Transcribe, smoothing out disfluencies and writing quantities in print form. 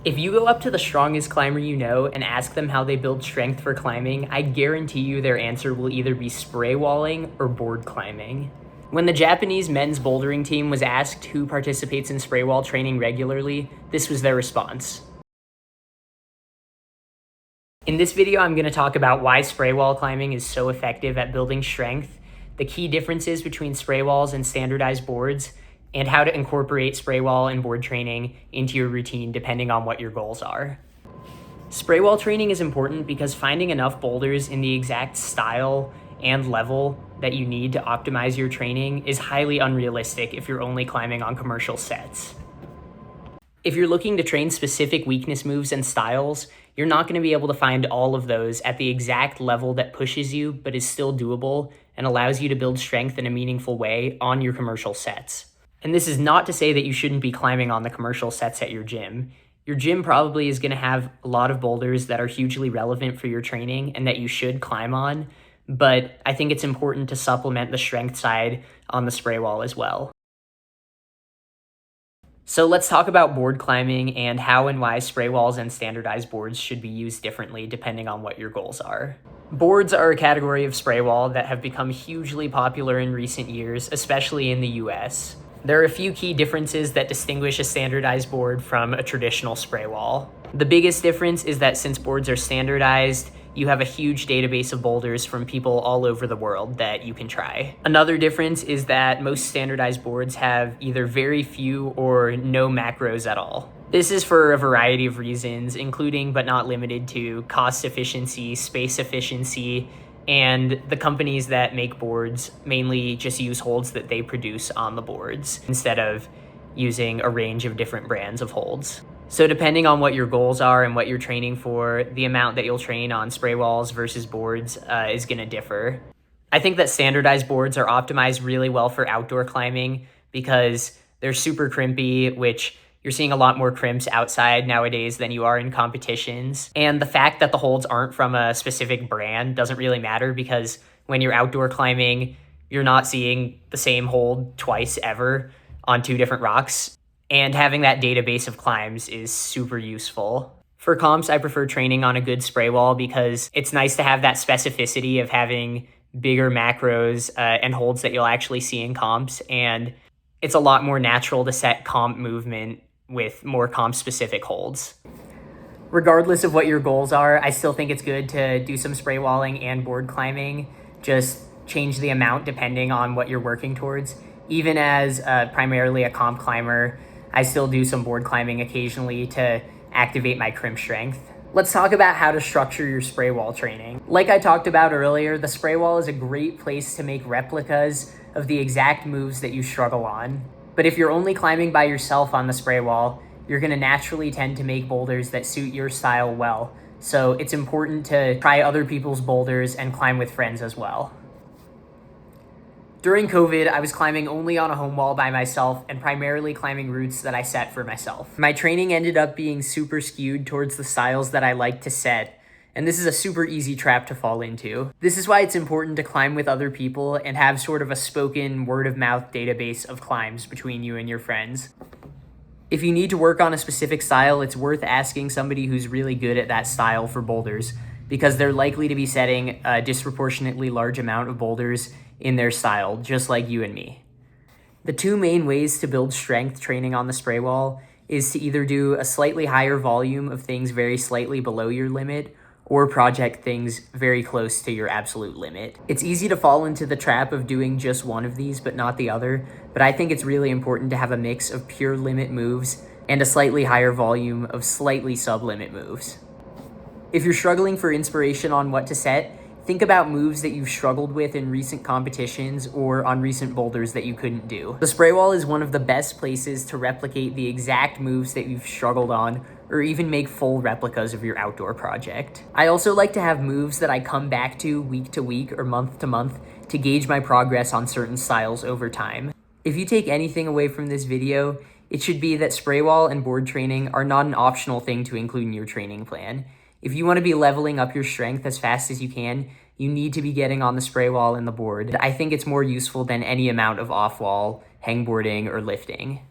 If you go up to the strongest climber you know and ask them how they build strength for climbing, I guarantee you their answer will either be spray walling or board climbing. When the Japanese men's bouldering team was asked who participates in spray wall training regularly, this was their response. In this video, I'm going to talk about why spray wall climbing is so effective at building strength, the key differences between spray walls and standardized boards, and how to incorporate spray wall and board training into your routine depending on what your goals are. Spray wall training is important because finding enough boulders in the exact style and level that you need to optimize your training is highly unrealistic if you're only climbing on commercial sets. If you're looking to train specific weakness moves and styles, you're not going to be able to find all of those at the exact level that pushes you but is still doable and allows you to build strength in a meaningful way on your commercial sets. And this is not to say that you shouldn't be climbing on the commercial sets at your gym. Your gym probably is going to have a lot of boulders that are hugely relevant for your training and that you should climb on, but I think it's important to supplement the strength side on the spray wall as well. So let's talk about board climbing and how and why spray walls and standardized boards should be used differently depending on what your goals are. Boards are a category of spray wall that have become hugely popular in recent years, especially in the US. There are a few key differences that distinguish a standardized board from a traditional spray wall. The biggest difference is that since boards are standardized, you have a huge database of boulders from people all over the world that you can try. Another difference is that most standardized boards have either very few or no macros at all. This is for a variety of reasons, including but not limited to cost efficiency, space efficiency, and the companies that make boards mainly just use holds that they produce on the boards instead of using a range of different brands of holds. So depending on what your goals are and what you're training for, the amount that you'll train on spray walls versus boards is going to differ. I think that standardized boards are optimized really well for outdoor climbing because they're super crimpy, which you're seeing a lot more crimps outside nowadays than you are in competitions. And the fact that the holds aren't from a specific brand doesn't really matter because when you're outdoor climbing, you're not seeing the same hold twice ever on two different rocks. And having that database of climbs is super useful. For comps, I prefer training on a good spray wall because it's nice to have that specificity of having bigger macros and holds that you'll actually see in comps. And it's a lot more natural to set comp movement with more comp-specific holds. Regardless of what your goals are, I still think it's good to do some spray walling and board climbing. Just change the amount depending on what you're working towards. Even as primarily a comp climber, I still do some board climbing occasionally to activate my crimp strength. Let's talk about how to structure your spray wall training. Like I talked about earlier, the spray wall is a great place to make replicas of the exact moves that you struggle on. But if you're only climbing by yourself on the spray wall, you're going to naturally tend to make boulders that suit your style well. So it's important to try other people's boulders and climb with friends as well. During COVID, I was climbing only on a home wall by myself and primarily climbing routes that I set for myself. My training ended up being super skewed towards the styles that I like to set, and this is a super easy trap to fall into. This is why it's important to climb with other people and have sort of a spoken word-of-mouth database of climbs between you and your friends. If you need to work on a specific style, it's worth asking somebody who's really good at that style for boulders because they're likely to be setting a disproportionately large amount of boulders in their style, just like you and me. The two main ways to build strength training on the spray wall is to either do a slightly higher volume of things very slightly below your limit or project things very close to your absolute limit. It's easy to fall into the trap of doing just one of these but not the other, but I think it's really important to have a mix of pure limit moves and a slightly higher volume of slightly sub-limit moves. If you're struggling for inspiration on what to set, think about moves that you've struggled with in recent competitions or on recent boulders that you couldn't do. The spray wall is one of the best places to replicate the exact moves that you've struggled on or even make full replicas of your outdoor project. I also like to have moves that I come back to week or month to month to gauge my progress on certain styles over time. If you take anything away from this video, it should be that spray wall and board training are not an optional thing to include in your training plan. If you want to be leveling up your strength as fast as you can, you need to be getting on the spray wall and the board. I think it's more useful than any amount of off-wall hangboarding or lifting.